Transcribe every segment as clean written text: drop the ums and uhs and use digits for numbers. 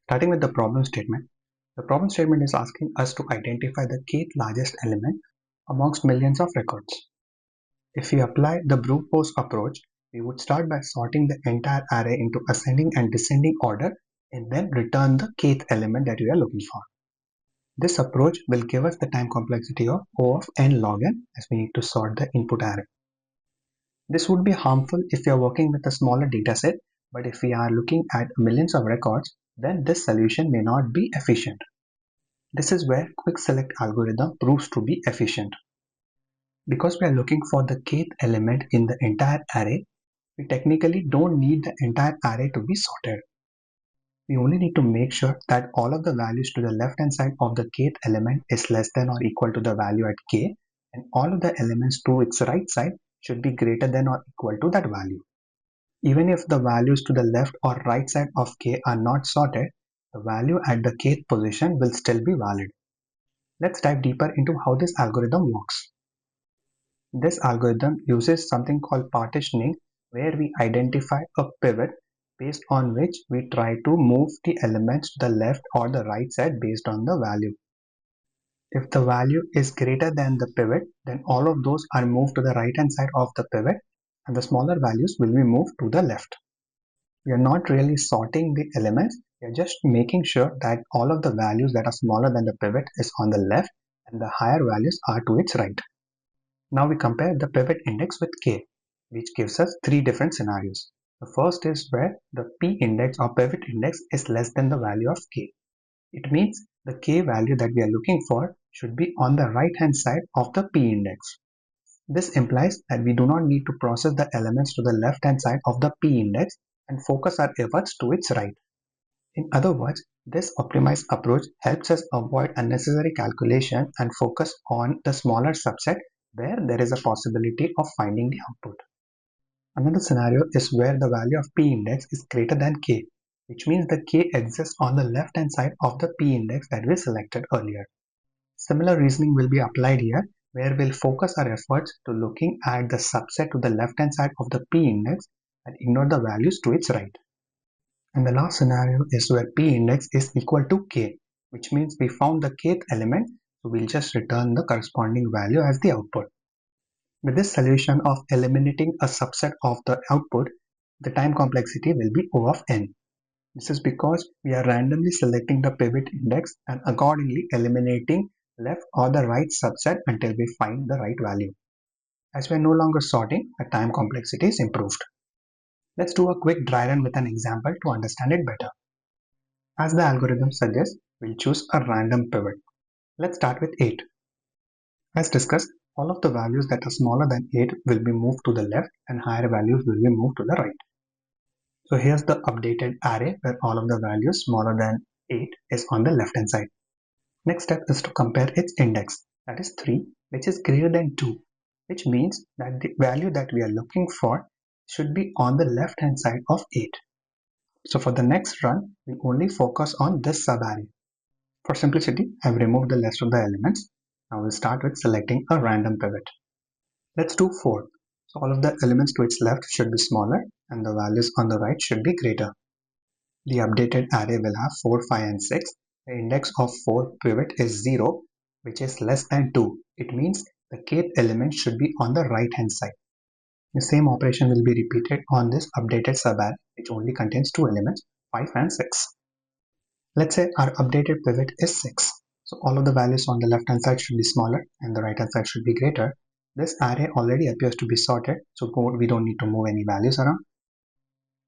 Starting with the problem statement. The problem statement is asking us to identify the kth largest element amongst millions of records. If we apply the brute force approach, we would start by sorting the entire array into ascending and descending order and then return the kth element that we are looking for. This approach will give us the time complexity of O of n log n as we need to sort the input array. This would be harmful if we are working with a smaller dataset, but if we are looking at millions of records, then this solution may not be efficient. This is where QuickSelect algorithm proves to be efficient. Because we are looking for the kth element in the entire array, we technically don't need the entire array to be sorted. We only need to make sure that all of the values to the left hand side of the kth element is less than or equal to the value at k, and all of the elements to its right side should be greater than or equal to that value. Even if the values to the left or right side of k are not sorted, the value at the kth position will still be valid. Let's dive deeper into how this algorithm works. This algorithm uses something called partitioning, where we identify a pivot based on which we try to move the elements to the left or the right side based on the value. If the value is greater than the pivot, then all of those are moved to the right hand side of the pivot and the smaller values will be moved to the left. We are not really sorting the elements, we are just making sure that all of the values that are smaller than the pivot is on the left and the higher values are to its right. Now we compare the pivot index with k, which gives us three different scenarios. The first is where the p index or pivot index is less than the value of k. It means the k value that we are looking for should be on the right hand side of the p index. This implies that we do not need to process the elements to the left hand side of the p index and focus our efforts to its right. In other words, this optimized approach helps us avoid unnecessary calculation and focus on the smaller subset where there is a possibility of finding the output. Another scenario is where the value of p index is greater than k, which means the k exists on the left hand side of the p index that we selected earlier. Similar reasoning will be applied here, where we'll focus our efforts to looking at the subset to the left hand side of the p index and ignore the values to its right. And the last scenario is where p index is equal to k, which means we found the kth element, so we'll just return the corresponding value as the output. With this solution of eliminating a subset of the output, the time complexity will be O of n. This is because we are randomly selecting the pivot index and accordingly eliminating left or the right subset until we find the right value. As we are no longer sorting, the time complexity is improved. Let's do a quick dry run with an example to understand it better. As the algorithm suggests, we'll choose a random pivot. Let's start with 8. As discussed, all of the values that are smaller than 8 will be moved to the left and higher values will be moved to the right. So here's the updated array where all of the values smaller than 8 is on the left hand side. Next step is to compare its index, that is 3, which is greater than 2, which means that the value that we are looking for should be on the left hand side of 8. So for the next run, we only focus on this subarray. For simplicity, I've removed the rest of the elements. Now we'll start with selecting a random pivot. Let's do 4. So all of the elements to its left should be smaller and the values on the right should be greater. The updated array will have 4, 5 and 6. The index of 4 pivot is 0, which is less than 2. It means the kth element should be on the right hand side. The same operation will be repeated on this updated subarray, which only contains 2 elements, 5 and 6. Let's say our updated pivot is 6. So all of the values on the left hand side should be smaller and the right hand side should be greater. This array already appears to be sorted, so we don't need to move any values around.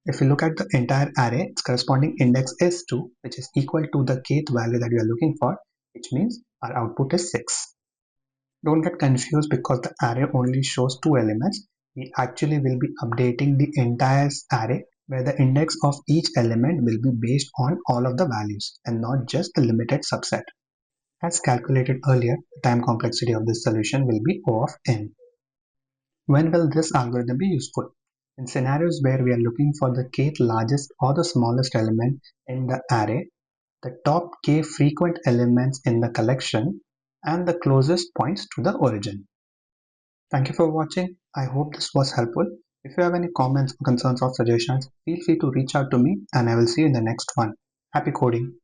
If we look at the entire array, its corresponding index is 2, which is equal to the kth value that we are looking for, which means our output is 6. Don't get confused because the array only shows 2 elements. We actually will be updating the entire array where the index of each element will be based on all of the values and not just the limited subset. As calculated earlier, the time complexity of this solution will be O of n. When will this algorithm be useful? In scenarios where we are looking for the kth largest or the smallest element in the array, the top k frequent elements in the collection, and the closest points to the origin. Thank you for watching. I hope this was helpful. If you have any comments, concerns or suggestions, feel free to reach out to me and I will see you in the next one. Happy coding!